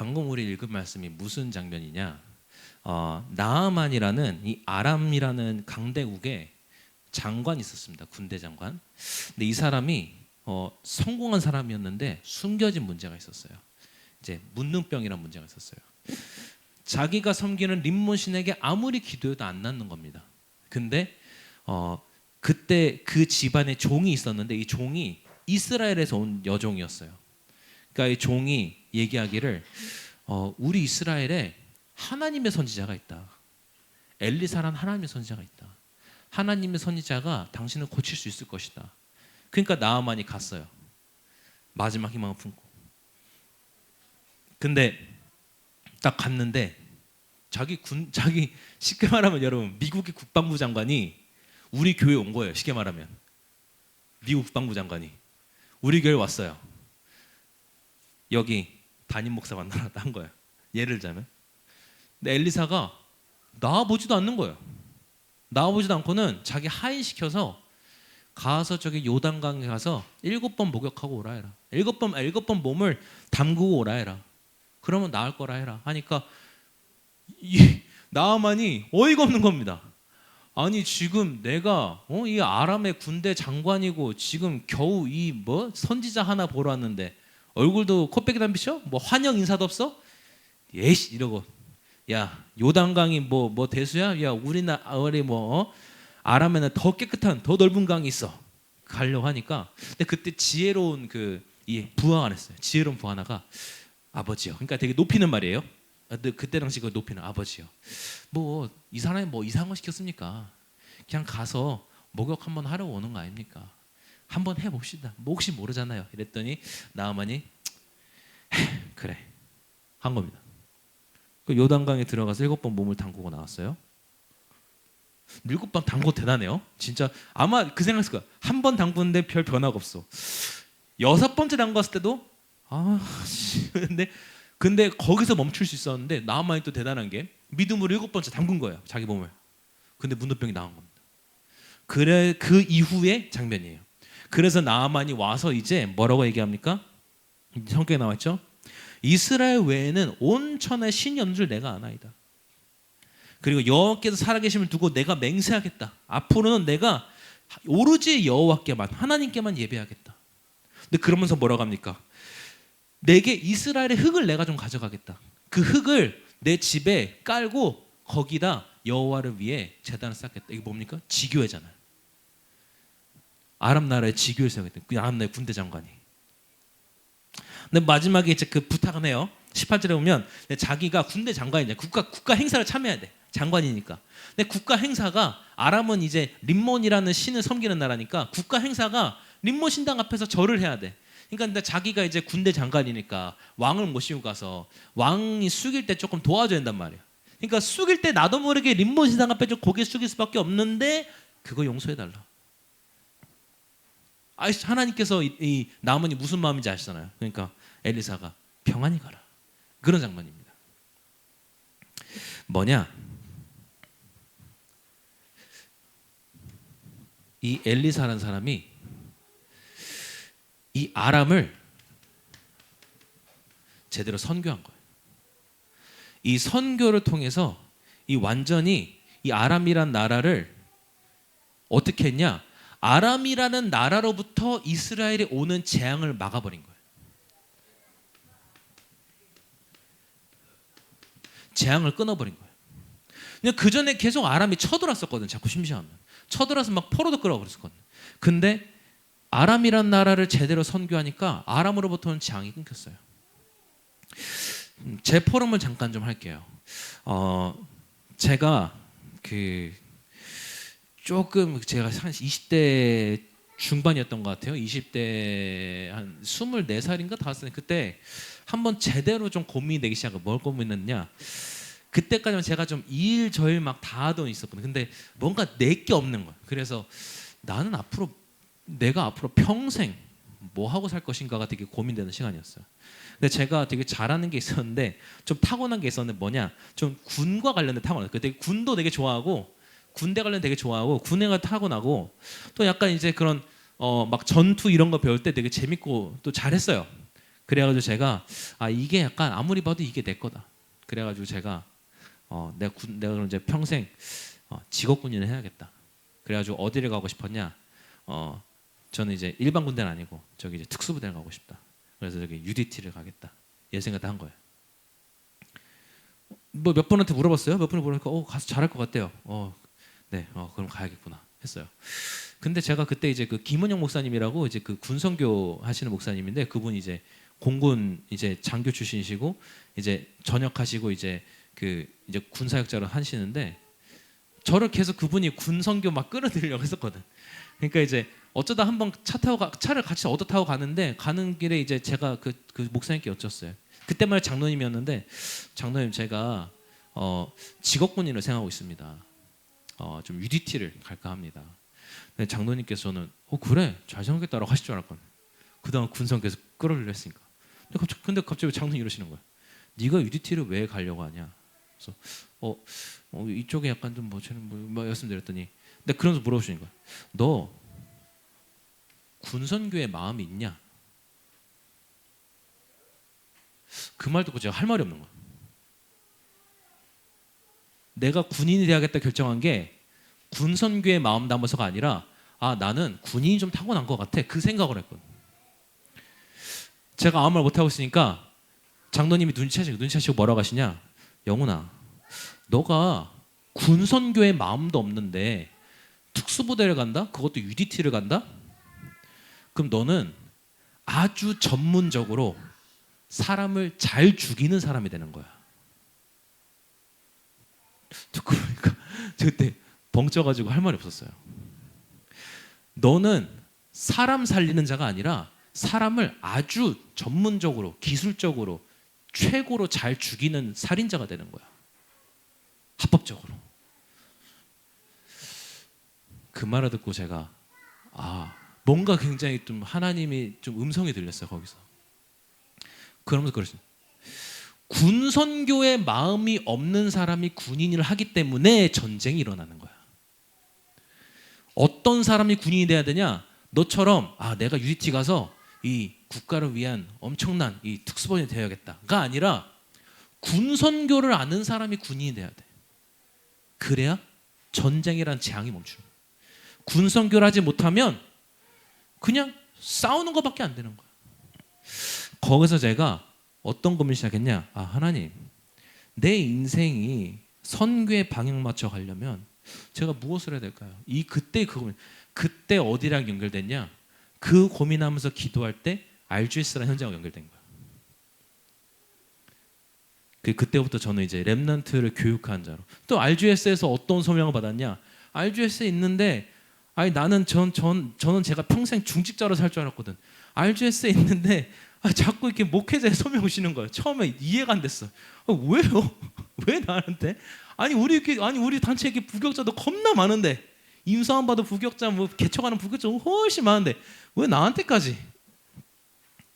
방금 우리 읽은 말씀이 무슨 장면이냐? 나아만이라는 이 아람이라는 강대국에 장관이 있었습니다. 군대 장관. 근데 이 사람이 성공한 사람이었는데 숨겨진 문제가 있었어요. 이제 문둥병이라는 문제가 있었어요. 자기가 섬기는 림몬 신에게 아무리 기도해도 안 낫는 겁니다. 근데 그때 그 집안에 종이 있었는데 이 종이 이스라엘에서 온 여종이었어요. 그러니까 이 종이 얘기하기를 우리 이스라엘에 하나님의 선지자가 있다. 엘리사라는 하나님의 선지자가 있다. 하나님의 선지자가 당신을 고칠 수 있을 것이다. 그러니까 나아만이 갔어요. 마지막 희망을 품고. 근데 딱 갔는데 자기 쉽게 말하면 여러분 미국의 국방부 장관이 우리 교회 온 거예요. 쉽게 말하면 미국 국방부 장관이 우리 교회 왔어요. 여기 담임 목사 만나러 한 거예요. 예를 들자면. 근데 엘리사가 나와보지도 않는 거예요. 나와보지도 않고는 자기 하인시켜서 가서 저기 요단강에 가서 7번 목욕하고 오라 해라. 7번 몸을 담그고 오라 해라. 그러면 나을 거라 해라. 하니까 나아만이 어이가 없는 겁니다. 아니 지금 내가 이 아람의 군대 장관이고 지금 겨우 이 선지자 하나 보러 왔는데 얼굴도 코빼기 담비셔? 환영 인사도 없어? 예시 이러고 야 요단강이 뭐 대수야? 야 우리 아람에는 더 깨끗한 더 넓은 강이 있어. 가려고 하니까 근데 그때 지혜로운 이 부하가 했어요. 지혜로운 부하 하나가 아버지요. 그러니까 되게 높이는 말이에요. 그때 당시 그 높이는 아버지요. 이 사람이 이상한 거 시켰습니까? 그냥 가서 목욕 한번 하려고 오는 거 아닙니까? 한번 해봅시다. 혹시 모르잖아요. 이랬더니 나아만이 그래 한 겁니다. 그 요단강에 들어가서 7번 몸을 담그고 나왔어요. 7번 담그고 대단해요. 진짜 아마 그 생각했을 거야. 한 번 담그는데 별 변화가 없어. 6번째 담갔을 때도 근데 거기서 멈출 수 있었는데 나아만이 또 대단한 게 믿음으로 7번째 담근 거예요. 자기 몸을. 근데 문둥병이 나온 겁니다. 그래 그 이후의 장면이에요. 그래서 나아만이 와서 이제 뭐라고 얘기합니까? 성경에 나왔죠. 이스라엘 외에는 온 천하의 신이 없는 줄 내가 아나이다. 그리고 여호와께서 살아계심을 두고 내가 맹세하겠다. 앞으로는 내가 오로지 여호와께만 하나님께만 예배하겠다. 근데 그러면서 뭐라고 합니까? 내게 이스라엘의 흙을 내가 좀 가져가겠다. 그 흙을 내 집에 깔고 거기다 여호와를 위해 제단을 쌓겠다. 이게 뭡니까? 지교회잖아요. 아람 나라의 지교회를 세우겠다. 그 아람 나라의 군대 장관이. 근데 마지막에 이제 그 부탁은 해요. 18절에 보면 자기가 군대 장관이냐 국가 행사를 참여해야 돼. 장관이니까. 근데 국가 행사가 아람은 이제 림몬이라는 신을 섬기는 나라니까 국가 행사가 림몬 신당 앞에서 절을 해야 돼. 그러니까 근데 자기가 이제 군대 장관이니까 왕을 모시고 가서 왕이 숙일 때 조금 도와줘야 된단 말이야. 그러니까 숙일 때 나도 모르게 림몬 신당 앞에 좀 고개 숙일 수밖에 없는데 그거 용서해달라. 하나님께서 이 나아만이 무슨 마음인지 아시잖아요. 그러니까 엘리사가 평안히 가라. 그런 장면입니다. 뭐냐? 이 엘리사라는 사람이 이 아람을 제대로 선교한 거예요. 이 선교를 통해서 이 완전히 이 아람이란 나라를 어떻게 했냐? 아람이라는 나라로부터 이스라엘에 오는 재앙을 막아버린 거예요. 재앙을 끊어버린 거예요. 그냥 그 전에 계속 아람이 쳐들었었거든. 자꾸 심심하면 쳐들어서 막 포로도 끌어 그랬었거든. 근데 아람이란 나라를 제대로 선교하니까 아람으로부터는 재앙이 끊겼어요. 제 포럼을 잠깐 좀 할게요. 제가 제가 한 20대 중반이었던 것 같아요. 20대 한 24살인가 5살 그때 한번 제대로 좀 고민이 되기 시작해요. 뭘 고민했냐? 그때까지는 제가 좀 일 저일 막 다 하던 있었거든요. 근데 뭔가 내게 없는 거예요. 그래서 나는 내가 앞으로 평생 뭐 하고 살 것인가가 되게 고민되는 시간이었어요. 근데 제가 되게 잘하는 게 있었는데 좀 타고난 게 있었는데 뭐냐? 좀 군과 관련된 타고난. 되게 군도 되게 좋아하고 군대 관련 되게 좋아하고 군에가 타고나고 또 약간 이제 그런 막 전투 이런 거 배울 때 되게 재밌고 또 잘했어요. 그래가지고 제가 이게 약간 아무리 봐도 이게 내 거다. 그래가지고 제가 내가 그럼 이제 평생 직업군인을 해야겠다. 그래가지고 어디를 가고 싶었냐? 저는 이제 일반 군대는 아니고 저기 이제 특수부대를 가고 싶다. 그래서 저기 UDT를 가겠다. 이 생각 다 한 거예요. 뭐 몇 분한테 물어봤어요. 몇 분을 물어보니까 가서 잘할 것 같대요. 네, 그럼 가야겠구나 했어요. 근데 제가 그때 이제 그 김은영 목사님이라고 이제 그 군선교 하시는 목사님인데 그분이 이제 공군 이제 장교 출신이시고 이제 전역하시고 이제 그 이제 군사역자로 하시는데 저를 계속 그분이 군선교 막 끌어들이려고 했었거든. 그러니까 이제 어쩌다 한번 차를 같이 얻어 타고 가는데 가는 길에 이제 제가 그 목사님께 여쭸어요. 그때만 장로님이었는데 장로님 제가 직업군인을 생각하고 있습니다. 좀 UDT를 갈까 합니다. 근데 장로님께서는 그래 잘 생각했다라고 하실 줄 알았거든. 그동안 군성 계속 끌어올려 했으니까. 근데 갑자기 장로님 이러시는 거야. 네가 UDT를 왜 가려고 하냐? 그래서 이쪽에 약간 좀 뭐 말씀드렸더니 근데 그러면서 물어보시는 거야. 너 군선교에 마음이 있냐? 그 말 듣고 제가 할 말이 없는 거야. 내가 군인이 돼야겠다 결정한 게 군선교에 마음 담아서가 아니라 나는 군인이 좀 타고난 것 같아. 그 생각을 했거든. 제가 아무 말 못하고 있으니까 장로님이 눈치채시고 뭐라고 하시냐? 영훈아, 너가 군선교에 마음도 없는데 특수부대를 간다? 그것도 UDT를 간다? 그럼 너는 아주 전문적으로 사람을 잘 죽이는 사람이 되는 거야. 듣고 보니까 저 그때 벙쪄가지고 할 말이 없었어요. 너는 사람 살리는 자가 아니라 사람을 아주 전문적으로 기술적으로 최고로 잘 죽이는 살인자가 되는 거야. 합법적으로. 그 말을 듣고 제가 뭔가 굉장히 좀 하나님이 좀 음성이 들렸어요. 거기서. 그러면서 그러시죠. 군선교에 마음이 없는 사람이 군인을 하기 때문에 전쟁이 일어나는 거야. 어떤 사람이 군인이 돼야 되냐? 너처럼 내가 UDT 가서 이 국가를 위한 엄청난 이 특수본이 되어야겠다가 아니라 군선교를 아는 사람이 군인이 돼야 돼. 그래야 전쟁이란 재앙이 멈추는 거야. 군선교를 하지 못하면 그냥 싸우는 것밖에 안 되는 거야. 거기서 제가 어떤 고민을 시작했냐? 하나님, 내 인생이 선교에 방향 맞춰 가려면 제가 무엇을 해야 될까요? 그때 그때 어디랑 연결됐냐? 그 고민하면서 기도할 때 RGS라는 현장과 연결된 거야. 그때부터 저는 이제 렘넌트를 교육한 자로. 또 RGS에서 어떤 소명을 받았냐? RGS에 있는데 저는 제가 평생 중직자로 살 줄 알았거든. RGS에 있는데 자꾸 이렇게 목회자의 소명을 쉬는 거예요. 처음에 이해가 안 됐어. 왜요? 왜 나한테? 우리 단체에 이렇게 부격자도 겁나 많은데 임사원 받은 부격자 개척하는 부격자 훨씬 많은데 왜 나한테까지?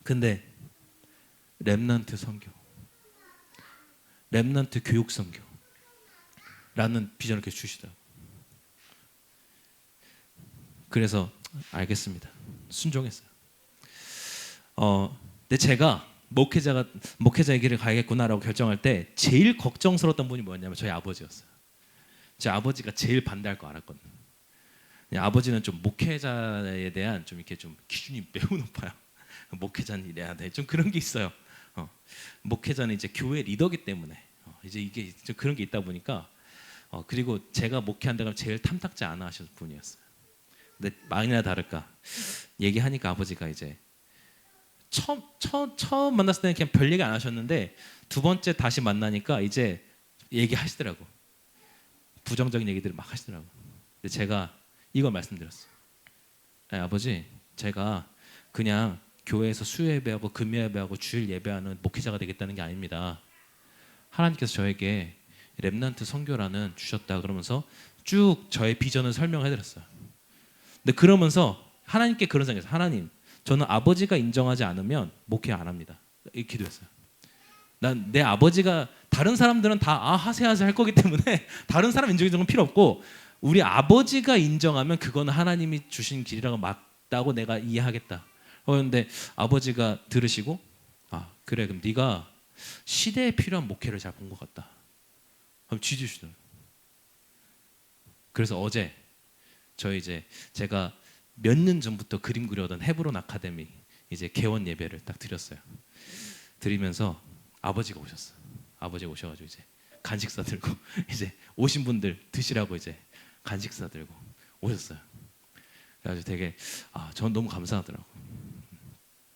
근데 렘넌트 선교, 렘넌트 교육 선교라는 비전을 이렇게 주시더라고요. 그래서 알겠습니다. 순종했어요. 근데 제가 목회자의 길을 가야겠구나라고 결정할 때 제일 걱정스러웠던 분이 뭐였냐면 저희 아버지였어요. 제 아버지가 제일 반대할 거 알았거든요. 아버지는 좀 목회자에 대한 좀 이렇게 좀 기준이 매우 높아요. 목회자는 이래야 돼. 좀 그런 게 있어요. 목회자는 이제 교회 리더기 때문에 이제 이게 좀 그런 게 있다 보니까 그리고 제가 목회한다고 제일 탐탁지 않아 하시는 분이었어요. 근데 만이나 다를까 얘기하니까 아버지가 이제 처음 만났을 때는 그냥 별 얘기 안 하셨는데 두 번째 다시 만나니까 이제 얘기하시더라고. 부정적인 얘기들을 막 하시더라고. 근데 제가 이걸 말씀드렸어요. 아버지, 제가 그냥 교회에서 수요 예배하고 금요 예배하고 주일 예배하는 목회자가 되겠다는 게 아닙니다. 하나님께서 저에게 렘넌트 선교라는 주셨다 그러면서 쭉 저의 비전을 설명해드렸어요. 근데 그러면서 하나님께 그런 생각했어요. 하나님, 저는 아버지가 인정하지 않으면 목회 안 합니다. 이렇게 기도했어요. 난 내 아버지가 다른 사람들은 다 하세요 할 거기 때문에 다른 사람 인정이 좀 필요 없고 우리 아버지가 인정하면 그거는 하나님이 주신 길이라고 맞다고 내가 이해하겠다. 그런데 아버지가 들으시고 아 그래 그럼 네가 시대에 필요한 목회를 잘 본 것 같다. 그럼 쥐주시더라고요. 그래서 어제 이제 제가 몇 년 전부터 그림 그려던 헤브론 아카데미 이제 개원 예배를 딱 드렸어요. 드리면서 아버지가 오셨어. 아버지가 오셔가지고 이제 간식사 들고 이제 오신 분들 드시라고 이제 간식사 들고 오셨어요. 그래가지고 되게 전 너무 감사하더라고.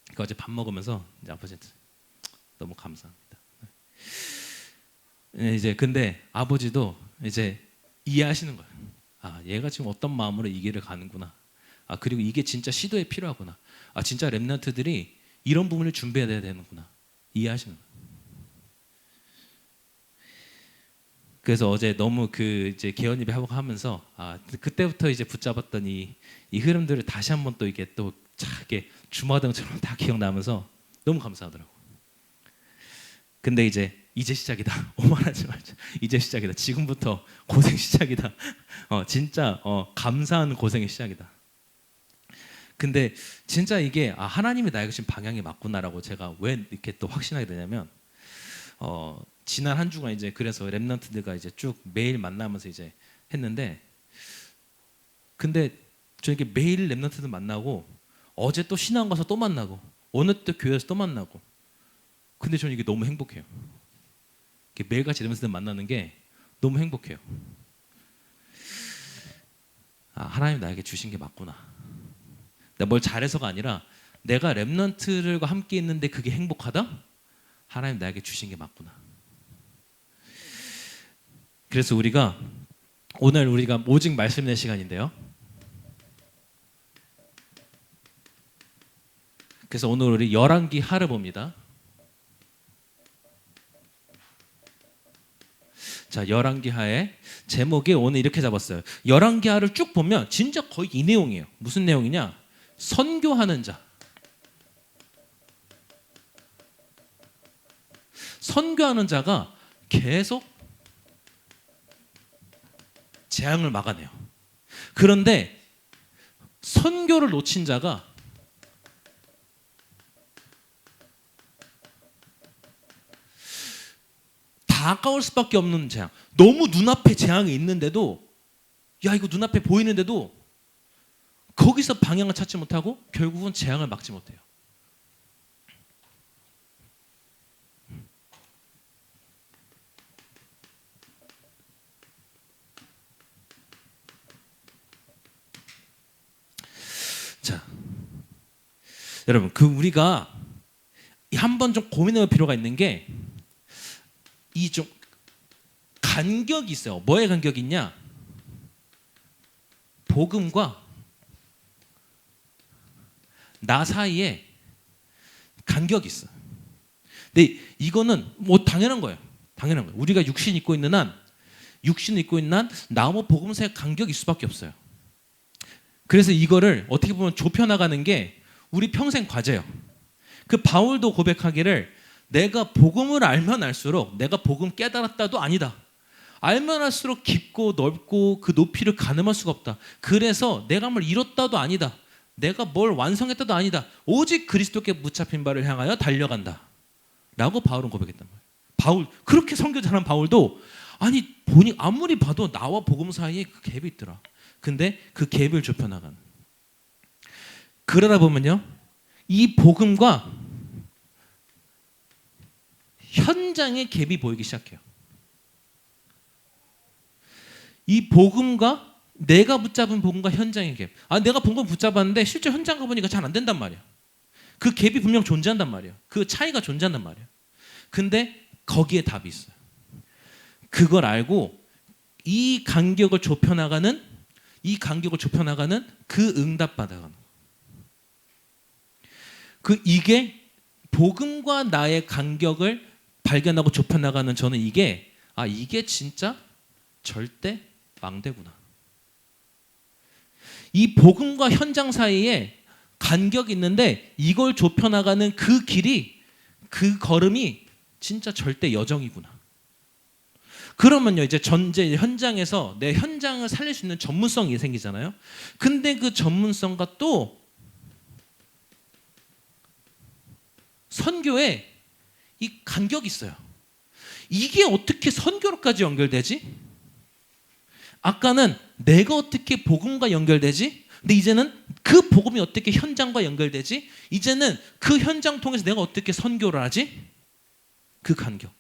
그러니까 어제 밥 먹으면서 이제 아버지한테 너무 감사합니다. 이제 근데 아버지도 이제 이해하시는 거예요. 얘가 지금 어떤 마음으로 이 길을 가는구나. 그리고 이게 진짜 시도에 필요하구나. 진짜 렘넌트들이 이런 부분을 준비해야 되는구나. 이해하시는 거예요. 그래서 어제 너무 그 이제 개헌 예배 하면서 그때부터 이제 붙잡았던 이 흐름들을 다시 한번 또 이게 또 이게 주마등처럼 다 기억나면서 너무 감사하더라고. 근데 이제 시작이다. 오만하지 말자. 이제 시작이다. 지금부터 고생 시작이다. 진짜 감사하는 고생의 시작이다. 근데 진짜 이게 하나님이 나에게 지금 방향이 맞구나라고 제가 왜 이렇게 또 확신하게 되냐면 지난 한 주간 이제 그래서 렘넌트들과 이제 쭉 매일 만나면서 이제 했는데 근데 저 이렇게 매일 렘넌트들 만나고 어제 또 신앙 가서 또 만나고 오늘 또 교회에서 또 만나고 근데 저는 이게 너무 행복해요. 매일같이 렘넌트들 만나는 게 너무 행복해요. 하나님 나에게 주신 게 맞구나. 내가 뭘 잘해서가 아니라 내가 렘넌트들과 함께 있는데 그게 행복하다? 하나님 나에게 주신 게 맞구나. 그래서 오늘 우리가 오직 말씀 낼 시간인데요. 그래서 오늘 우리 열왕기 하를 봅니다. 자, 열왕기하의 제목이 오늘 이렇게 잡았어요. 열왕기하를 쭉 보면 진짜 거의 이 내용이에요. 무슨 내용이냐? 선교하는 자. 선교하는 자가 계속 재앙을 막아내요. 그런데 선교를 놓친 자가 다 아까울 수밖에 없는 재앙. 너무 눈앞에 재앙이 있는데도 이거 눈앞에 보이는데도 거기서 방향을 찾지 못하고 결국은 재앙을 막지 못해요. 자, 여러분 우리가 한번 좀 고민해볼 필요가 있는 게 이 좀 간격이 있어요. 뭐의 간격이 있냐? 복음과 나 사이에 간격이 있어. 근데 이거는 뭐 당연한 거예요. 당연한 거예요. 우리가 육신 입고 있는 한 나무 복음 사이에 간격이 있을 수밖에 없어요. 그래서 이거를 어떻게 보면 좁혀나가는 게 우리 평생 과제예요. 그 바울도 고백하기를 내가 복음을 알면 알수록 내가 복음 깨달았다도 아니다. 알면 알수록 깊고 넓고 그 높이를 가늠할 수가 없다. 그래서 내가 뭘 이뤘다도 아니다. 내가 뭘 완성했다도 아니다. 오직 그리스도께 붙잡힌 바를 향하여 달려간다. 라고 바울은 고백했단 말이에요. 그렇게 선교 잘한 바울도 보니 아무리 봐도 나와 복음 사이에 그 갭이 있더라. 근데 그 갭을 좁혀나가는. 그러다 보면요. 이 복음과 현장의 갭이 보이기 시작해요. 이 복음과 내가 붙잡은 복음과 현장의 갭. 내가 복음 붙잡았는데 실제 현장 가보니까 잘 안 된단 말이야. 그 갭이 분명 존재한단 말이야. 그 차이가 존재한단 말이야. 근데 거기에 답이 있어요. 그걸 알고 이 간격을 좁혀나가는 그 응답 받아가는. 이게 복음과 나의 간격을 발견하고 좁혀나가는 저는 이게 진짜 절대 망대구나. 이 복음과 현장 사이에 간격이 있는데 이걸 좁혀나가는 그 길이 그 걸음이 진짜 절대 여정이구나. 그러면요 이제 전제 현장에서 내 현장을 살릴 수 있는 전문성이 생기잖아요. 근데 그 전문성과 또 선교에 이 간격이 있어요. 이게 어떻게 선교로까지 연결되지? 아까는 내가 어떻게 복음과 연결되지? 근데 이제는 그 복음이 어떻게 현장과 연결되지? 이제는 그 현장 통해서 내가 어떻게 선교를 하지? 그 간격.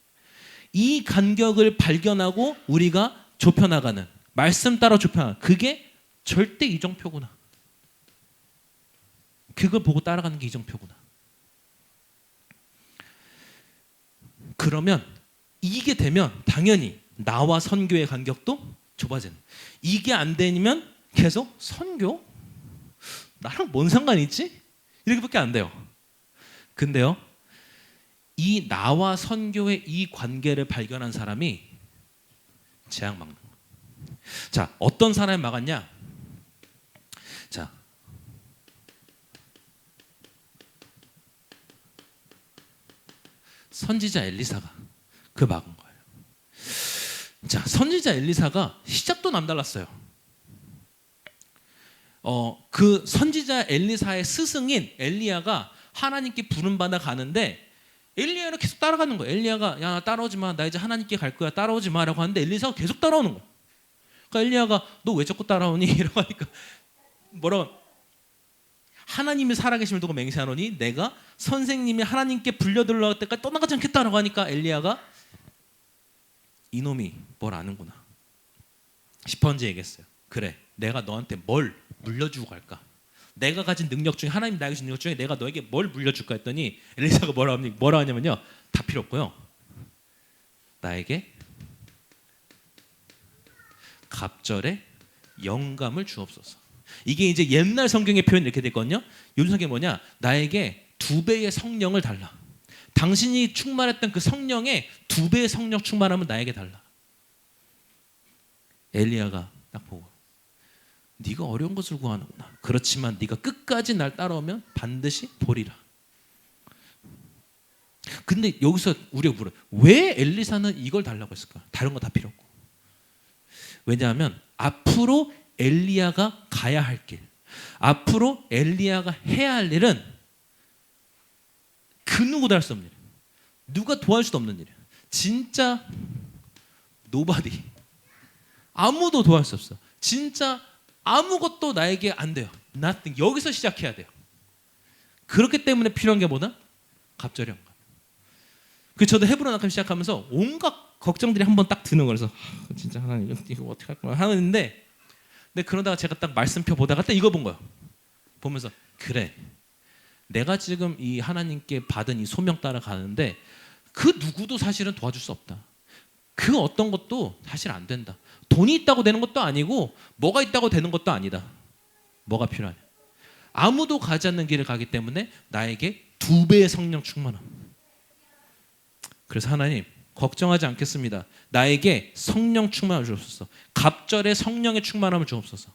이 간격을 발견하고 우리가 좁혀나가는, 말씀 따라 좁혀나가는, 그게 절대 이정표구나. 그걸 보고 따라가는 게 이정표구나. 그러면 이게 되면 당연히 나와 선교의 간격도 좁아지는. 이게 안 되면 계속 선교? 나랑 뭔 상관이 있지? 이렇게밖에 안 돼요. 근데요, 이 나와 선교의 이 관계를 발견한 사람이 재앙 막는 거예요. 자, 어떤 사람이 막았냐? 자, 선지자 엘리사가 그 막은 거예요. 자, 선지자 엘리사가 시작도 남달랐어요. 그 선지자 엘리사의 스승인 엘리야가 하나님께 부름받아 가는데 엘리야를 계속 따라가는 거예요. 엘리야가 야 따라오지 마, 나 이제 하나님께 갈 거야, 따라오지 마라고 하는데 엘리사가 계속 따라오는 거예요. 그러니까 엘리야가 너 왜 자꾸 따라오니? 이러고 하니까 뭐라고, 하나님이 살아계심을 두고 맹세하노니 내가 선생님이 하나님께 불려들어갈 때까지 떠나가지 않겠다라고 하니까 엘리야가 이놈이 뭘 아는구나 싶었는지 얘기했어요. 그래, 내가 너한테 뭘 물려주고 갈까? 내가 가진 능력 중에, 하나님 나에게 주신 능력 중에 내가 너에게 뭘 물려줄까 했더니 엘리사가 뭐라 하냐면요, 다 필요 없고요, 나에게 갑절의 영감을 주옵소서. 이게 이제 옛날 성경의 표현이 이렇게 됐거든요. 요즘 성경이 뭐냐, 나에게 2배의 성령을 달라. 당신이 충만했던 그 성령의 2배의 성령 충만하면 나에게 달라. 엘리야가 딱 보고, 네가 어려운 것을 구하는구나. 그렇지만 네가 끝까지 날 따라오면 반드시 보리라. 근데 여기서 우리가 물어요, 왜 엘리사는 이걸 달라고 했을까? 다른 거 다 필요 없고. 왜냐하면 앞으로 엘리야가 가야 할 길, 앞으로 엘리야가 해야 할 일은 그 누구도 할 수 없는 일, 누가 도와줄 수도 없는 일이야. 진짜 nobody, 아무도 도와줄 수 없어. 진짜 아무것도 나에게 안 돼요. nothing. 여기서 시작해야 돼요. 그렇기 때문에 필요한 게 뭐다? 갑절의 영감. 그 저도 헤브론 악함 시작하면서 온갖 걱정들이 한번 딱 드는 거라서 진짜 하나님 이거 어떻게 할 거야 하는데, 근데 그러다가 제가 딱 말씀표 보다가 딱 이거 본 거예요. 보면서 그래, 내가 지금 이 하나님께 받은 이 소명 따라 가는데 그 누구도 사실은 도와줄 수 없다. 그 어떤 것도 사실 안 된다. 돈이 있다고 되는 것도 아니고 뭐가 있다고 되는 것도 아니다. 뭐가 필요하냐? 아무도 가지 않는 길을 가기 때문에 나에게 2배의 성령 충만함. 그래서 하나님 걱정하지 않겠습니다. 나에게 성령 충만함을 주옵소서. 갑절의 성령의 충만함을 주옵소서.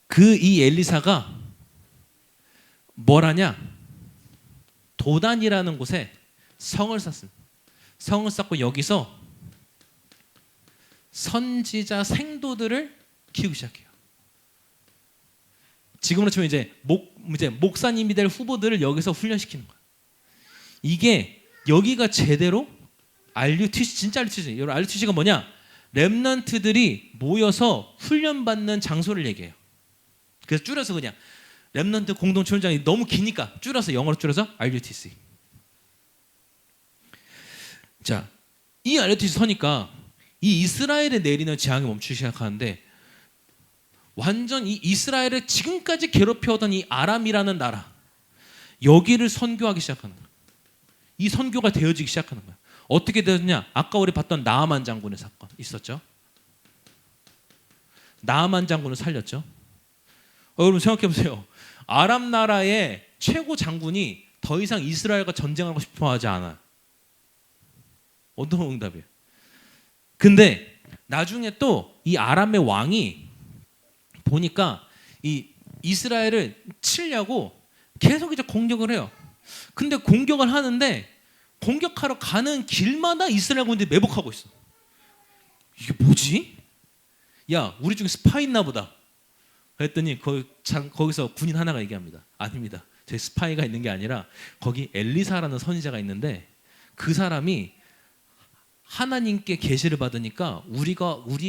그 이 엘리사가 뭘 하냐? 도단이라는 곳에 성을 쌓습니다. 성을 쌓고 여기서 선지자 생도들을 키우기 시작해요. 지금으로 치면 이제 목사님이 될 후보들을 여기서 훈련시키는 거예요. 이게 여기가 제대로 RUTC, 진짜 RUTC. 여러분 RUTC가 뭐냐? 렘넌트들이 모여서 훈련받는 장소를 얘기해요. 그래서 줄여서 그냥 렘넌트 공동체 훈련장이 너무 기니까 줄여서, 영어로 줄여서 RUTC. 자, 이 RUTC 서니까 이 이스라엘에 내리는 재앙이 멈추기 시작하는데, 완전 이 이스라엘을 지금까지 괴롭혀오던 이 아람이라는 나라, 여기를 선교하기 시작하는 거야. 이 선교가 되어지기 시작하는 거야. 어떻게 되었냐? 아까 우리 봤던 나아만 장군의 사건 있었죠. 나아만 장군을 살렸죠. 여러분 생각해 보세요. 아람 나라의 최고 장군이 더 이상 이스라엘과 전쟁하고 싶어 하지 않아. 어떤 응답이에요? 근데 나중에 또 이 아람의 왕이 보니까 이 이스라엘을 치려고 계속 이제 공격을 해요. 근데 공격을 하는데 공격하러 가는 길마다 이스라엘 군대들이 매복하고 있어. 이게 뭐지? 야, 우리 중에 스파 있나 보다. 그랬더니 거기서 군인 하나가 얘기합니다. 아닙니다. 제 스파이가 있는 게 아니라 거기 엘리사라는 선지자가 있는데 그 사람이 하나님께 계시를 받으니까 우리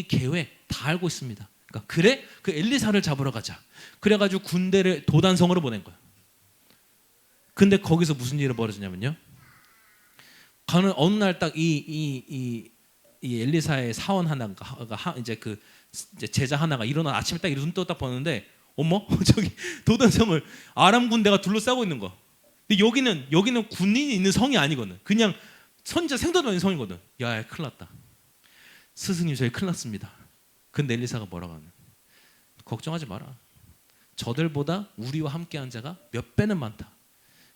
계획 다 알고 있습니다. 그러니까 그래? 그 엘리사를 잡으러 가자. 그래가지고 군대를 도단성으로 보낸 거예요. 근데 거기서 무슨 일이 벌어지냐면요. 가는 어느 날 딱 이 엘리사의 사원 하나가 이제 제자 하나가 일어나 아침에 딱 눈 떠 딱 보는데 어머 저기 도단성을 아람 군대가 둘러싸고 있는 거. 근데 여기는 군인이 있는 성이 아니거든. 그냥 선지자 생도도 있는 성이거든. 야, 큰일 났다. 스승님 저희 큰일 났습니다. 근데 엘리사가 뭐라고 하냐? 걱정하지 마라. 저들보다 우리와 함께한 자가 몇 배는 많다.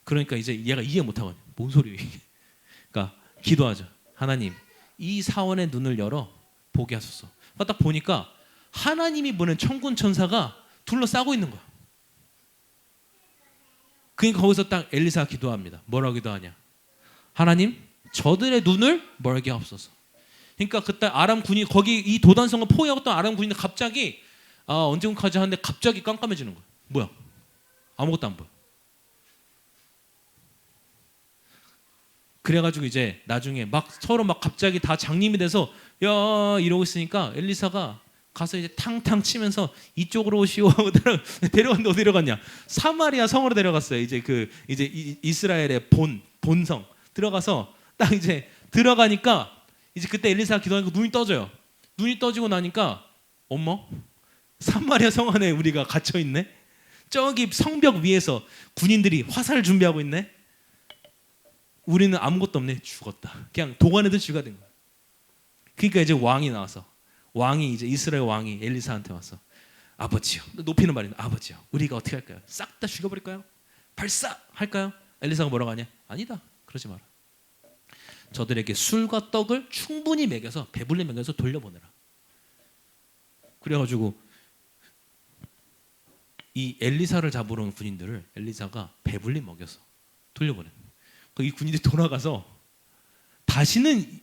그러니까 이제 얘가 이해 못하거든요. 뭔 소리예요 이게? 그러니까 기도하죠. 하나님 이 사원의 눈을 열어 보게 하소서. 그러니까 딱 보니까 하나님이 보낸 천군 천사가 둘러싸고 있는 거야. 그러니까 거기서 딱 엘리사가 기도합니다. 뭐라고 기도하냐? 하나님 저들의 눈을 멀게 하옵소서. 그러니까 그때 아람 군이 거기 이 도단성을 포위하고 있던 아람 군인데 갑자기 언제까지 하는데 갑자기 깜깜해지는 거야. 뭐야? 아무것도 안 보여. 그래가지고 이제 나중에 막 서로 막 갑자기 다 장님이 돼서 야 이러고 있으니까 엘리사가 가서 이제 탕탕 치면서 이쪽으로 오시오 하고 데려갔는데 어디로 갔냐? 사마리아 성으로 데려갔어요. 이제 이스라엘의 본성 들어가서 딱 이제 들어가니까 이제 그때 엘리사가 기도하니까 눈이 떠져요. 눈이 떠지고 나니까 어머 사마리아 성 안에 우리가 갇혀 있네. 저기 성벽 위에서 군인들이 화살을 준비하고 있네. 우리는 아무것도 없네. 죽었다. 그냥 도관에도 쥐가 된 거야. 그러니까 이제 왕이 이제 이스라엘 왕이 엘리사한테 와서 아버지요. 높이는 말이네. 아버지요. 우리가 어떻게 할까요? 싹 다 죽여버릴까요? 발사할까요? 엘리사가 뭐라고 하냐? 아니다. 그러지 마라. 저들에게 술과 떡을 충분히 먹여서 배불리 먹여서 돌려보내라. 그래가지고 이 엘리사를 잡으러 온 군인들을 엘리사가 배불리 먹여서 돌려보내. 이 군인들이 돌아가서 다시는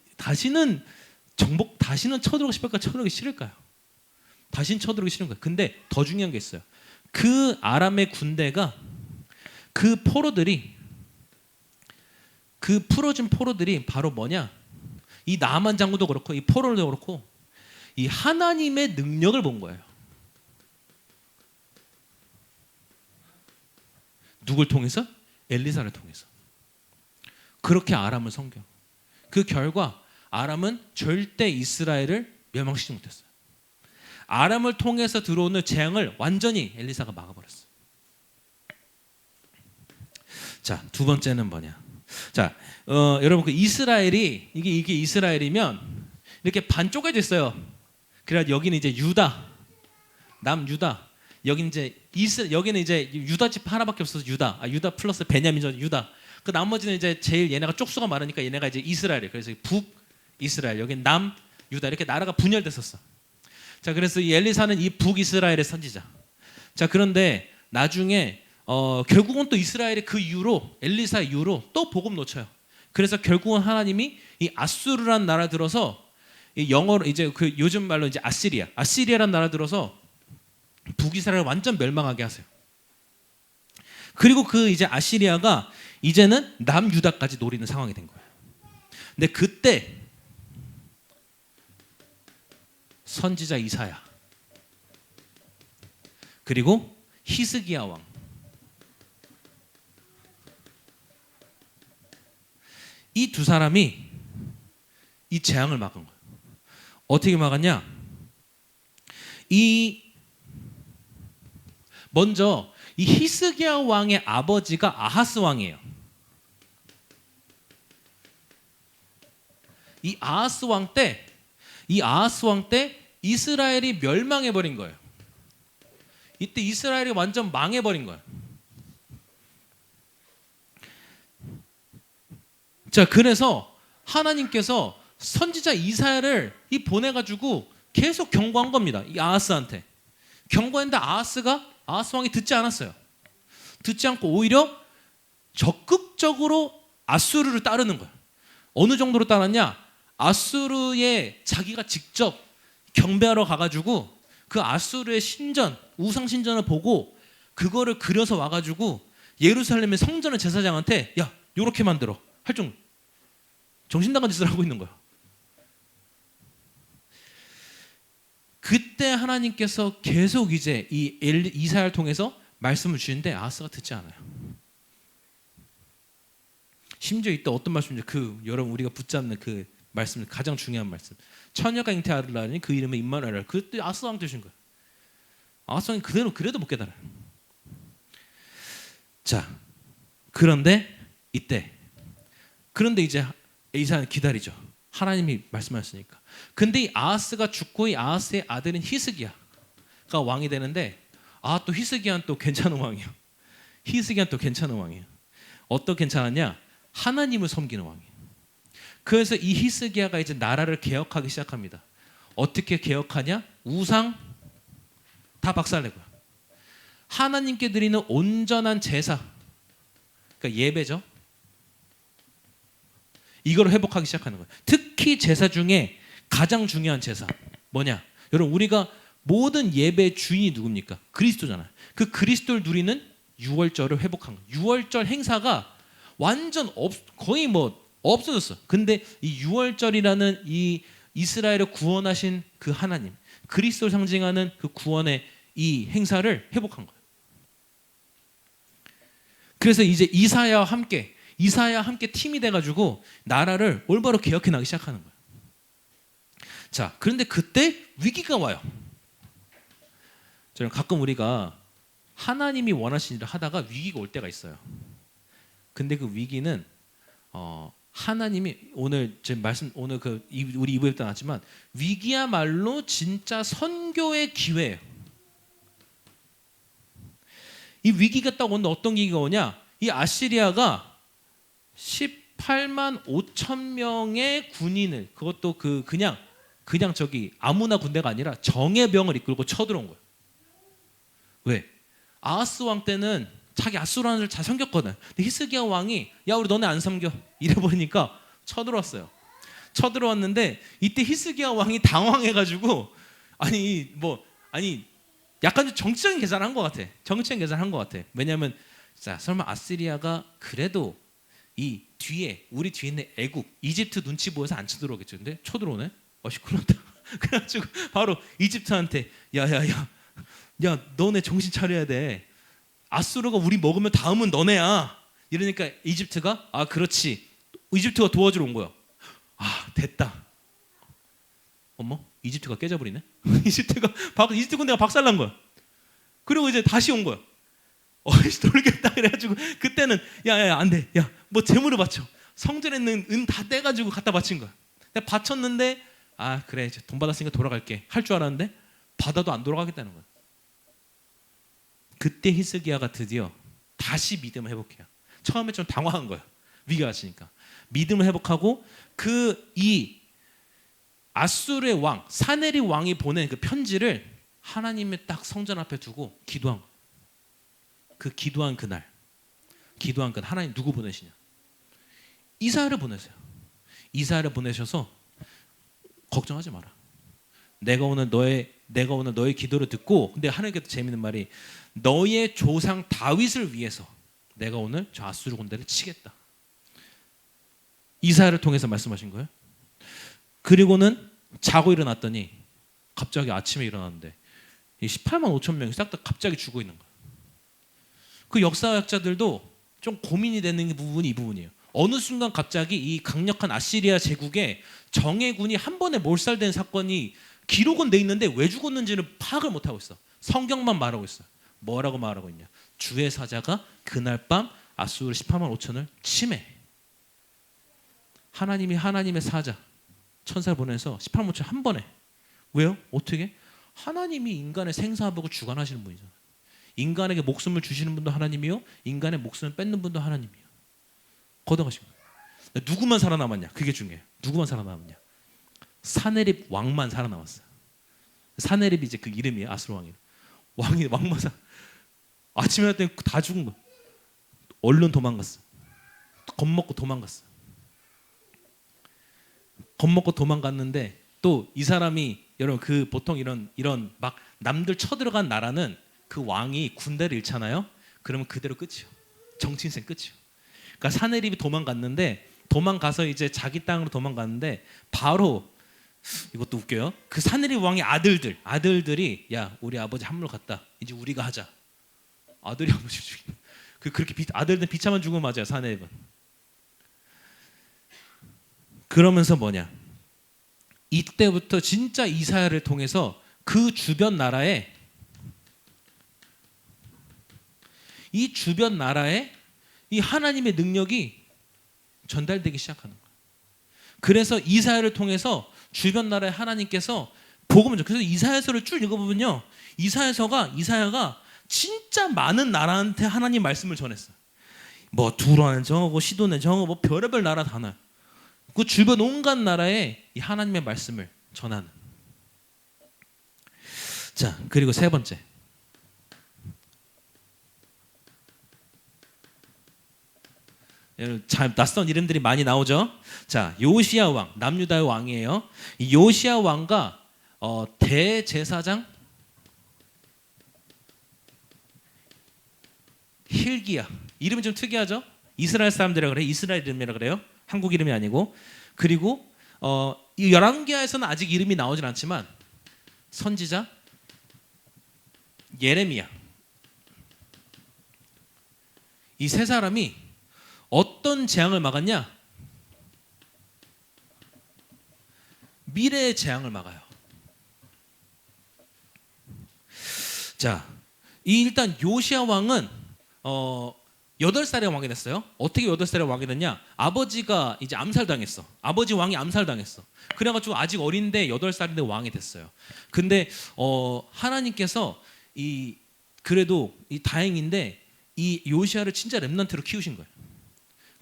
쳐들어오고 싶을까 쳐들어오기 싫을까요? 다시는 쳐들어오기 싫은 거예요. 근데 더 중요한 게 있어요. 그 아람의 군대가 그 풀어진 포로들이 바로 뭐냐? 이 나만 장군도 그렇고 이 포로도 그렇고 이 하나님의 능력을 본 거예요. 누굴 통해서? 엘리사를 통해서. 그렇게 아람을 섬겨. 그 결과 아람은 절대 이스라엘을 멸망시키지 못했어요. 아람을 통해서 들어오는 재앙을 완전히 엘리사가 막아버렸어요. 자, 두 번째는 뭐냐? 자, 여러분 그 이스라엘이 이게 이스라엘이면 이렇게 반 쪼개져 있어요. 그래 여기는 이제 유다, 남유다. 여기는 이제 유다 집 하나밖에 없어서 유다 플러스 베냐민전 유다. 그 나머지는 이제 제일 얘네가 쪽수가 많으니까 얘네가 이제 이스라엘이에요. 그래서 북이스라엘, 여기 남유다 이렇게 나라가 분열됐었어. 자, 그래서 이 엘리사는 이 북이스라엘의 선지자. 자, 그런데 나중에 결국은 또 이스라엘의 그 이후로 엘리사 이후로 또 복음 놓쳐요. 그래서 결국은 하나님이 이 아수르라는 나라 들어서 이 영어로 이제 그 요즘 말로 이제 아시리아라는 나라 들어서 북이스라엘을 완전 멸망하게 하세요. 그리고 그 이제 아시리아가 이제는 남유다까지 노리는 상황이 된 거예요. 근데 그때 선지자 이사야 그리고 히스기야 왕 이 두 사람이 이 재앙을 막은 거예요. 어떻게 막았냐? 먼저 이 히스기야 왕의 아버지가 아하스 왕이에요. 이 아하스 왕 때 이스라엘이 멸망해 버린 거예요. 이때 이스라엘이 완전 망해 버린 거예요. 자, 그래서 하나님께서 선지자 이사야를 보내가지고 계속 경고한 겁니다. 이 아하스한테 경고했는데 아하스 왕이 듣지 않았어요. 듣지 않고 오히려 적극적으로 아수르를 따르는 거예요. 어느 정도로 따랐냐? 아수르에 자기가 직접 경배하러 가가지고 그 아수르의 신전, 우상 신전을 보고 그거를 그려서 와가지고 예루살렘의 성전의 제사장한테 야 요렇게 만들어 할 정도 정신 나간 짓을 하고 있는 거야. 그때 하나님께서 계속 이제 이 이사야를 통해서 말씀을 주시는데 아하스가 듣지 않아요. 심지어 이때 어떤 말씀인지 그 여러분 우리가 붙잡는 그 말씀 가장 중요한 말씀. 처녀가 잉태하리라니 그 이름은 임마누엘이라. 그때 아하스 왕 되신 거예요. 아하스 왕이 그대로 그래도 못 깨달아요. 자, 그런데 이제 이사야는 기다리죠. 하나님이 말씀하셨으니까. 근데 이 아하스가 죽고 이 아하스의 아들인 히스기야가 왕이 되는데 또 히스기야는 또 괜찮은 왕이에요. 히스기야는 또 괜찮은 왕이에요. 어떻게 괜찮았냐? 하나님을 섬기는 왕이에요. 그래서 이 히스기야가 이제 나라를 개혁하기 시작합니다. 어떻게 개혁하냐? 우상 다 박살내고요. 하나님께 드리는 온전한 제사, 그러니까 예배죠. 이걸 회복하기 시작하는 거예요. 특히 제사 중에 가장 중요한 제사 뭐냐? 여러분 우리가 모든 예배의 주인이 누굽니까? 그리스도잖아요. 그 그리스도를 누리는 유월절을 회복한 거예요. 유월절 행사가 완전 거의 없어졌어. 근데 이 유월절이라는 이 이스라엘을 구원하신 그 하나님, 그리스도를 상징하는 그 구원의 이 행사를 회복한 거예요. 그래서 이제 이사야와 함께 팀이 돼가지고 나라를 올바로 개혁해 나가기 시작하는 거예요. 자, 그런데 그때 위기가 와요. 저는 가끔 우리가 하나님이 원하시는 일을 하다가 위기가 올 때가 있어요. 근데 그 위기는 하나님이 오늘 지금 오늘 우리 2부에 나왔지만 위기야말로 진짜 선교의 기회예요. 이 위기가 딱 오는데 어떤 위기가 오냐? 이 아시리아가 18만 5천 명의 군인을 그것도 그냥 저기 아무나 군대가 아니라 정예병을 이끌고 쳐들어온 거예요. 왜? 아하스 왕 때는 자기 아수르 왕을 잘 섬겼거든. 근데 히스기야 왕이 야 우리 너네 안 섬겨 이래버리니까 쳐들어왔어요. 쳐들어왔는데 이때 히스기야 왕이 당황해가지고 약간 좀 정치적인 계산을 한 것 같아. 왜냐하면 자 설마 아시리아가 그래도 이 우리 뒤에 있는 애국 이집트 눈치 보여서 안 쳐들어오겠죠. 근데 쳐들어오네. 시끄럽다. 그래가지고 바로 이집트한테 야 너네 정신 차려야 돼. 아수르가 우리 먹으면 다음은 너네야. 이러니까 이집트가 그렇지. 이집트가 도와주러 온 거야. 됐다. 어머 이집트가 깨져버리네. 이집트 군대가 박살난 거야. 그리고 이제 다시 온 거야. 돌겠다 그래가지고 그때는 야 안 돼. 야 뭐 재물을 바쳐. 성전에 있는 은 다 떼가지고 갖다 바친 거야. 바쳤는데 그래 이제 돈 받았으니까 돌아갈게 할 줄 알았는데 받아도 안 돌아가겠다는 거야. 그때 히스기야가 드디어 다시 믿음을 회복해요. 처음에 좀 당황한 거야. 위기가 왔으니까. 믿음을 회복하고 이 아수르의 왕 사네립 왕이 보낸 그 편지를 하나님의 딱 성전 앞에 두고 기도한 거야. 기도한 그날 하나님 누구 보내시냐? 이사야를 보내세요. 이사야를 보내셔서 걱정하지 마라. 내가 오늘 너의 기도를 듣고 근데 하나님께서 재밌는 말이 너의 조상 다윗을 위해서 내가 오늘 저 아수르 군대를 치겠다. 이사야를 통해서 말씀하신 거예요. 그리고는 자고 일어났더니 갑자기 아침에 일어났는데 이 18만 5천 명이 싹 다 갑자기 죽어 있는 거예요. 그 역사학자들도 좀 고민이 되는 부분이 이 부분이에요. 어느 순간 갑자기 이 강력한 아시리아 제국에 정예군이 한 번에 몰살된 사건이 기록은 돼 있는데 왜 죽었는지는 파악을 못하고 있어. 성경만 말하고 있어. 뭐라고 말하고 있냐? 주의 사자가 그날 밤 아수르 18만 5천을 침해. 하나님이 하나님의 사자 천사를 보내서 18만 5천 한 번에. 왜요? 어떻게? 하나님이 인간의 생사하고 주관하시는 분이잖아요. 인간에게 목숨을 주시는 분도 하나님이요, 인간의 목숨을 뺏는 분도 하나님이요. 걷어가신 거예요. 누구만 살아남았냐? 그게 중요해요. 누구만 살아남았냐? 사네립 왕만 살아남았어요. 사네립이 이제 그 이름이에요. 아수르 왕이 왕만 아침에 할 때 다 죽은 거예요. 얼른 도망갔어. 겁먹고 도망갔는데 또 이 사람이 여러분 그 보통 이런 막 남들 쳐들어간 나라는 그 왕이 군대를 잃잖아요. 그러면 그대로 끝이요. 정치 인생 끝이요. 그러니까 사내립이 도망가서 이제 자기 땅으로 도망갔는데 바로 이것도 웃겨요. 그 사내립 왕의 아들들이 야 우리 아버지 함몰 갔다. 이제 우리가 하자. 아들이 아버지 죽인. 그렇게 아들들 비참한 죽음 맞아요. 사내립은. 그러면서 뭐냐? 이때부터 진짜 이사야를 통해서 그 주변 나라에 이 하나님의 능력이 전달되기 시작하는 거예요. 그래서 이사야를 통해서 주변 나라의 하나님께서 복음을 줘. 그래서 이사야서를 쭉 읽어보면요, 이사야가 진짜 많은 나라한테 하나님 말씀을 전했어요. 뭐 두로는 정하고 시도는 정하고 뭐 별의별 나라 다 나요. 그 주변 온갖 나라에 이 하나님의 말씀을 전하는. 자, 그리고 세 번째. 잘 낯선 이름들이 많이 나오죠. 자, 요시야 왕, 남유다의 왕이에요. 이 요시야 왕과 대제사장 힐기야. 이름이 좀 특이하죠? 이스라엘 사람들이라 그래요. 이스라엘 이름이라 그래요. 한국 이름이 아니고. 그리고 이 열왕기하에서는 아직 이름이 나오진 않지만 선지자 예레미야. 이 세 사람이 어떤 재앙을 막았냐? 미래의 재앙을 막아요. 자, 일단 요시야 왕은 8살에 왕이 됐어요. 어떻게 8살에 왕이 됐냐? 아버지가 이제 암살당했어. 아버지 왕이 암살당했어. 그래가지고 아직 어린데 8살인데 왕이 됐어요. 근데 하나님께서 그래도 다행인데 이 요시야를 진짜 렘넌트로 키우신 거예요.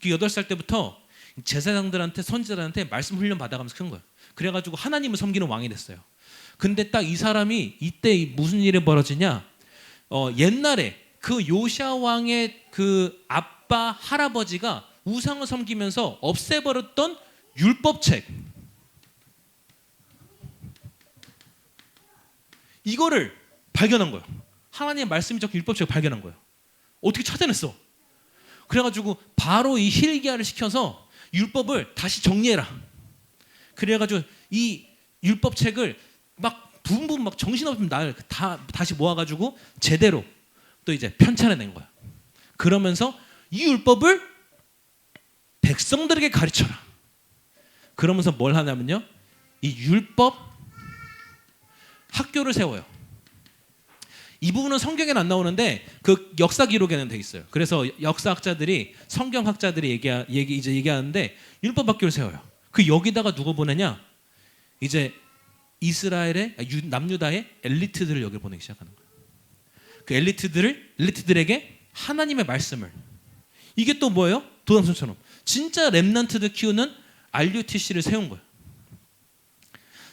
그 8살 때부터 제사장들한테 선지자들한테 말씀 훈련 받아가면서 큰 거예요. 그래가지고 하나님을 섬기는 왕이 됐어요. 근데 딱 이 사람이 이때 무슨 일이 벌어지냐? 옛날에 그 요시야 왕의 그 아빠 할아버지가 우상을 섬기면서 없애버렸던 율법책, 이거를 발견한 거예요. 하나님의 말씀이 적힌 율법책을 발견한 거예요. 어떻게 찾아냈어? 그래가지고 바로 이 힐기야를 시켜서 율법을 다시 정리해라. 그래가지고 이 율법책을 막 부분 막 정신없는 날 다시 모아가지고 제대로 또 이제 편찬해낸 거야. 그러면서 이 율법을 백성들에게 가르쳐라. 그러면서 뭘 하냐면요, 이 율법 학교를 세워요. 이 부분은 성경에는 안 나오는데 그 역사 기록에는 돼 있어요. 그래서 역사학자들이, 성경학자들이 얘기하는데 율법 학교를 세워요. 그 여기다가 누구 보내냐? 이제 이스라엘의 남유다의 엘리트들을 여기 보내기 시작하는 거예요. 그 엘리트들에게 하나님의 말씀을. 이게 또 뭐예요? 도담선처럼 진짜 렘넌트들 키우는 RUTC를 세운 거예요.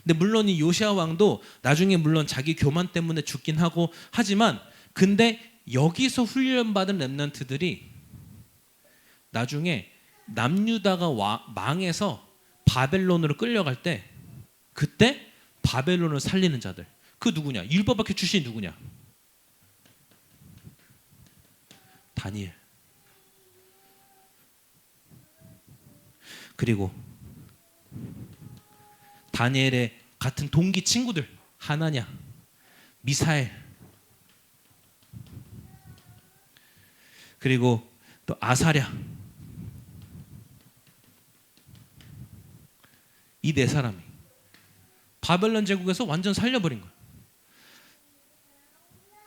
근데 물론 이 요시야 왕도 나중에 물론 자기 교만 때문에 죽긴 하고 하지만, 근데 여기서 훈련받은 렘넌트들이 나중에 남유다가 망해서 바벨론으로 끌려갈 때, 그때 바벨론을 살리는 자들, 그 누구냐? 율법학교 출신이 누구냐? 다니엘. 그리고 다니엘의 같은 동기 친구들, 하나냐, 미사엘, 그리고 또 아사랴, 이 네 사람이 바벨론 제국에서 완전 살려버린 거예요.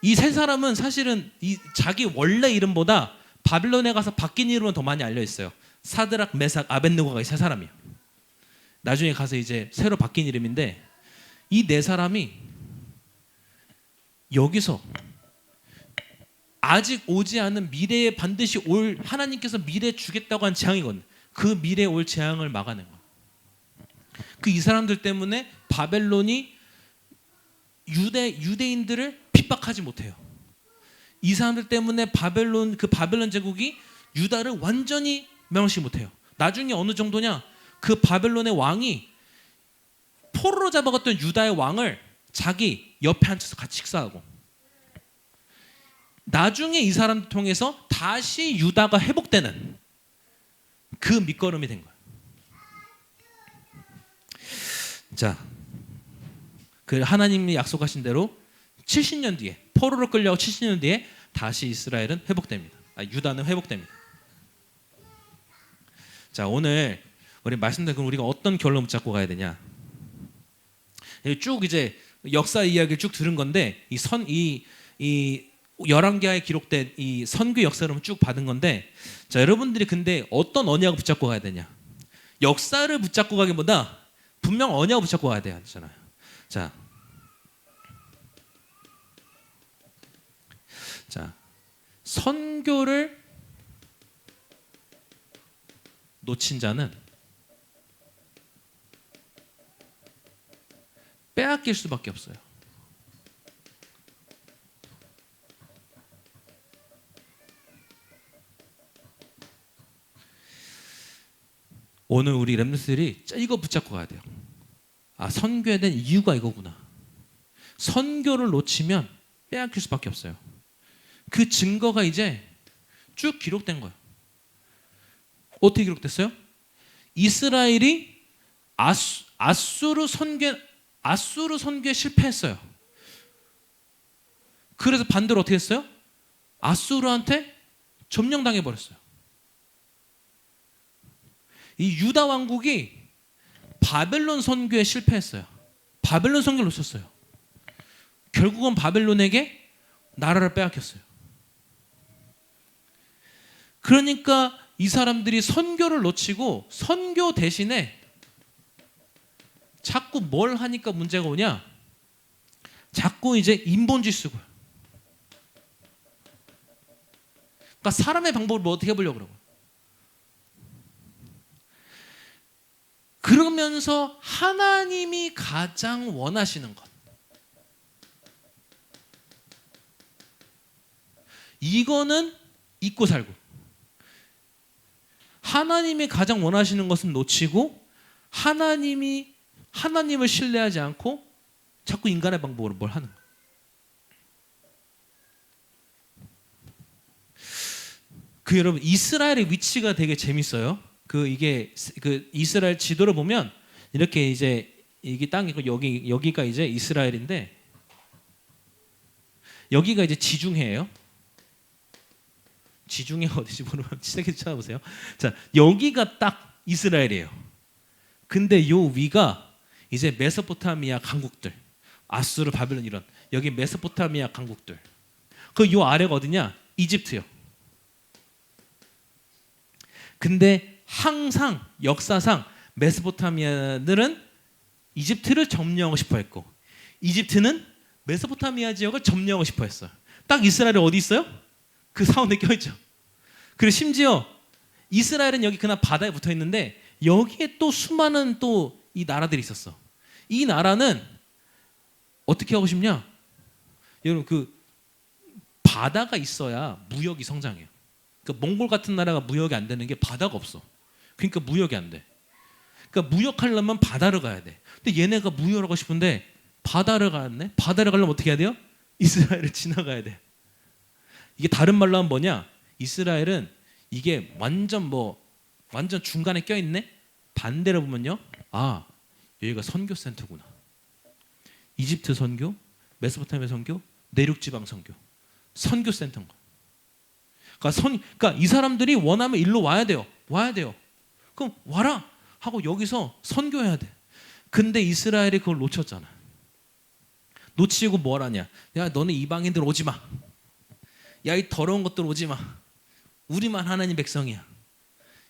이 세 사람은 사실은 자기 원래 이름보다 바벨론에 가서 바뀐 이름은 더 많이 알려 있어요. 사드락, 메삭, 아벳느고가 이 세 사람이에요. 나중에 가서 이제 새로 바뀐 이름인데, 이 네 사람이 여기서 아직 오지 않은 미래에 반드시 올, 하나님께서 미래에 주겠다고 한 재앙이거든요. 그 미래에 올 재앙을 막아낸 거예요. 그 이 사람들 때문에 바벨론이 유대인들을 핍박하지 못해요. 이 사람들 때문에 바벨론 제국이 유다를 완전히 멸망시키지 못해요. 나중에 어느 정도냐? 그 바벨론의 왕이 포로로 잡아갔던 유다의 왕을 자기 옆에 앉혀서 같이 식사하고, 나중에 이 사람들 통해서 다시 유다가 회복되는 그 밑거름이 된 거예요. 자, 그 하나님이 약속하신 대로 70년 뒤에, 포로로 끌려고 70년 뒤에 다시 이스라엘은 회복됩니다. 유다는 회복됩니다. 자, 오늘 우리 말씀드린, 그럼 우리가 어떤 결론을 잡고 가야 되냐? 쭉 이제 역사 이야기를 쭉 들은 건데, 이 열왕기하에 기록된 이 선교 역사를 쭉 받은 건데, 자, 여러분들이 근데 어떤 언약을 붙잡고 가야 되냐? 역사를 붙잡고 가기보다 분명 언약을 붙잡고 가야 되잖아요. 자, 선교를 놓친 자는 빼앗길 수밖에 없어요. 오늘 우리 렘넌트들이 이거 붙잡고 가야 돼요. 선교에 대한 이유가 이거구나. 선교를 놓치면 빼앗길 수밖에 없어요. 그 증거가 이제 쭉 기록된 거예요. 어떻게 기록됐어요? 이스라엘이 아수르 선교에 실패했어요. 그래서 반대로 어떻게 했어요? 아수르한테 점령당해 버렸어요. 이 유다 왕국이 바벨론 선교에 실패했어요. 바벨론 선교를 놓쳤어요. 결국은 바벨론에게 나라를 빼앗겼어요. 그러니까 이 사람들이 선교를 놓치고 선교 대신에 자꾸 뭘 하니까 문제가 오냐? 자꾸 이제 인본주의 쓰고, 그러니까 사람의 방법을 뭐 어떻게 해보려고 그러고, 그러면서 하나님이 가장 원하시는 것, 이거는 잊고 살고, 하나님이 가장 원하시는 것은 놓치고 하나님을 신뢰하지 않고 자꾸 인간의 방법으로 뭘 하는 거예요. 그 여러분, 이스라엘의 위치가 되게 재밌어요. 이게 이스라엘 지도를 보면 이렇게 이제 이게 땅이고 여기가 이제 이스라엘인데, 여기가 이제 지중해예요. 지중해가 어디지 모르면 책에서 찾아보세요. 자, 여기가 딱 이스라엘이에요. 근데 요 위가 이제 메소포타미아 강국들, 아수르, 바벨론, 이런 여기 메소포타미아 강국들. 요 아래가 어디냐? 이집트요. 근데 항상 역사상 메소포타미아들은 이집트를 점령하고 싶어 했고, 이집트는 메소포타미아 지역을 점령하고 싶어 했어요. 딱 이스라엘이 어디 있어요? 그 사원에 껴있죠. 그리고 심지어 이스라엘은 여기 그냥 바다에 붙어 있는데, 여기에 또 수많은 또 이 나라들이 있었어. 이 나라는 어떻게 하고 싶냐? 여러분, 바다가 있어야 무역이 성장해요. 몽골 같은 나라가 무역이 안 되는 게 바다가 없어. 그러니까 무역이 안 돼. 그러니까 무역하려면 바다를 가야 돼. 근데 얘네가 무역을 하고 싶은데 바다를 갔네. 바다를 가려면 어떻게 해야 돼요? 이스라엘을 지나가야 돼. 이게 다른 말로 하면 뭐냐? 이스라엘은 이게 완전 중간에 껴있네? 반대로 보면요, 여기가 선교 센터구나. 이집트 선교, 메소포타미아 선교, 내륙지방 선교 센터인 거야. 그러니까 이 사람들이 원하면 일로 와야 돼요. 그럼 와라 하고 여기서 선교해야 돼. 근데 이스라엘이 그걸 놓쳤잖아. 놓치고 뭘 하냐? 야, 너네 이방인들 오지 마. 야, 이 더러운 것들 오지 마. 우리만 하나님 백성이야.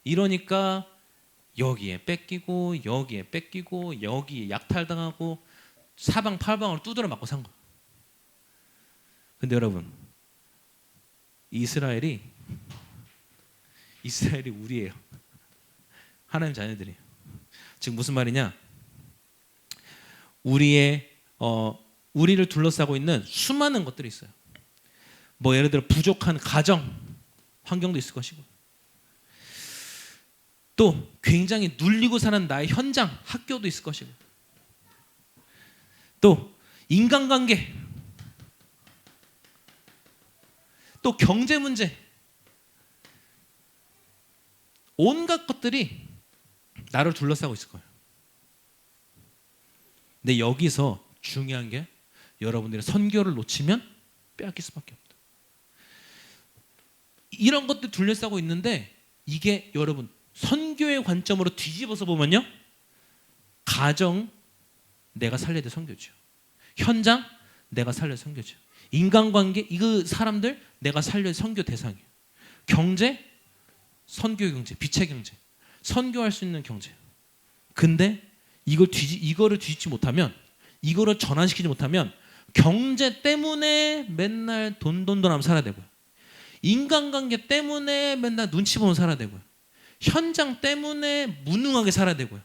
이러니까 여기에 뺏기고 여기에 약탈당하고 사방팔방으로 두드려 맞고 산 거야. 근데 여러분, 이스라엘이 우리예요. 하나님 자녀들이에요. 지금 무슨 말이냐? 우리를 둘러싸고 있는 수많은 것들이 있어요. 예를 들어 부족한 가정 환경도 있을 것이고, 또 굉장히 눌리고 사는 나의 현장 학교도 있을 것이고, 또 인간관계, 또 경제 문제, 온갖 것들이 나를 둘러싸고 있을 거예요. 근데 여기서 중요한 게 여러분들이 선교를 놓치면 빼앗길 수밖에 없다. 이런 것들 둘러싸고 있는데 이게 여러분 선교의 관점으로 뒤집어서 보면요, 가정 내가 살려야 될 선교죠. 현장 내가 살려야 될 선교죠. 인간관계 이거 사람들 내가 살려야 될 선교 대상이에요. 경제 선교 경제, 빛의 경제, 선교할 수 있는 경제. 근데 이거를 뒤집지 못하면, 이거를 전환시키지 못하면 경제 때문에 맨날 돈 하면 살아야 되고요. 인간관계 때문에 맨날 눈치 보면 살아야 되고요. 현장 때문에 무능하게 살아야 되고요.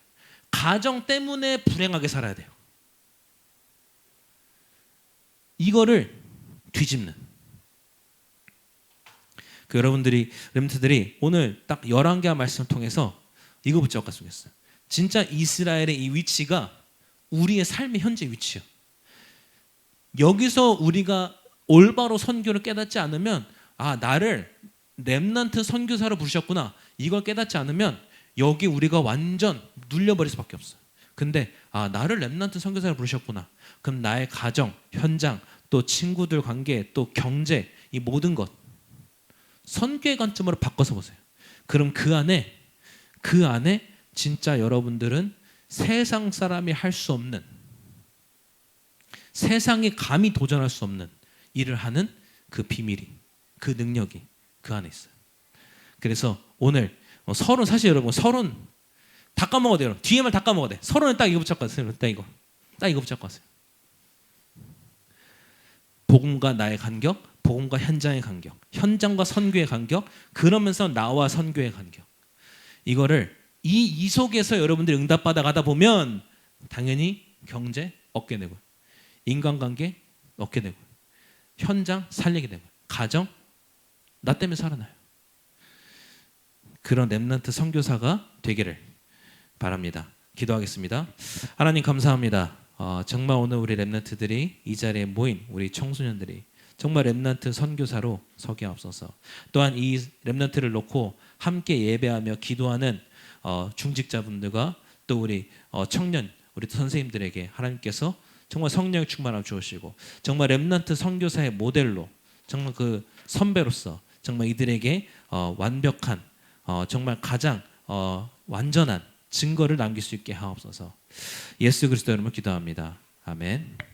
가정 때문에 불행하게 살아야 돼요. 이거를 뒤집는 여러분들이 렘넌트들이 오늘 딱 11개의 말씀을 통해서 이거 붙잡았으면 좋겠어요. 진짜 이스라엘의 이 위치가 우리의 삶의 현재 위치예요. 여기서 우리가 올바로 선교를 깨닫지 않으면 나를 렘넌트 선교사로 부르셨구나, 이걸 깨닫지 않으면 여기 우리가 완전 눌려버릴 수밖에 없어요. 근데 나를 렘넌트 선교사로 부르셨구나, 그럼 나의 가정, 현장, 또 친구들 관계, 또 경제, 이 모든 것 선교의 관점으로 바꿔서 보세요. 그럼 그 안에 진짜 여러분들은 세상 사람이 할 수 없는, 세상이 감히 도전할 수 없는 일을 하는 그 비밀이, 그 능력이 그 안에 있어요. 그래서 오늘 서론, 사실 여러분 서론 다 까먹어야 돼요. 뒤에 말 다 까먹어야 돼. 서론은 딱 이거 붙잡고 왔어요. 딱 이거 붙잡고 왔어요. 복음과 나의 간격, 복음과 현장의 간격, 현장과 선교의 간격, 그러면서 나와 선교의 간격. 이거를 이 속에서 여러분들이 응답받아 가다 보면 당연히 경제 얻게 되고, 인간관계 얻게 되고, 현장 살리게 되고, 가정 나 때문에 살아나요. 그런 렘넌트 선교사가 되기를 바랍니다. 기도하겠습니다. 하나님 감사합니다. 정말 오늘 우리 렘넌트들이 이 자리에 모인 우리 청소년들이 정말 렘넌트 선교사로 서게 하옵소서. 또한 이 렘넌트를 놓고 함께 예배하며 기도하는 중직자분들과 또 우리 청년, 우리 선생님들에게 하나님께서 정말 성령의 충만함을 주시고, 정말 렘넌트 선교사의 모델로, 정말 그 선배로서 정말 이들에게 완벽한, 정말 가장 완전한 증거를 남길 수 있게 하옵소서. 예수 그리스도 이름으로 기도합니다. 아멘.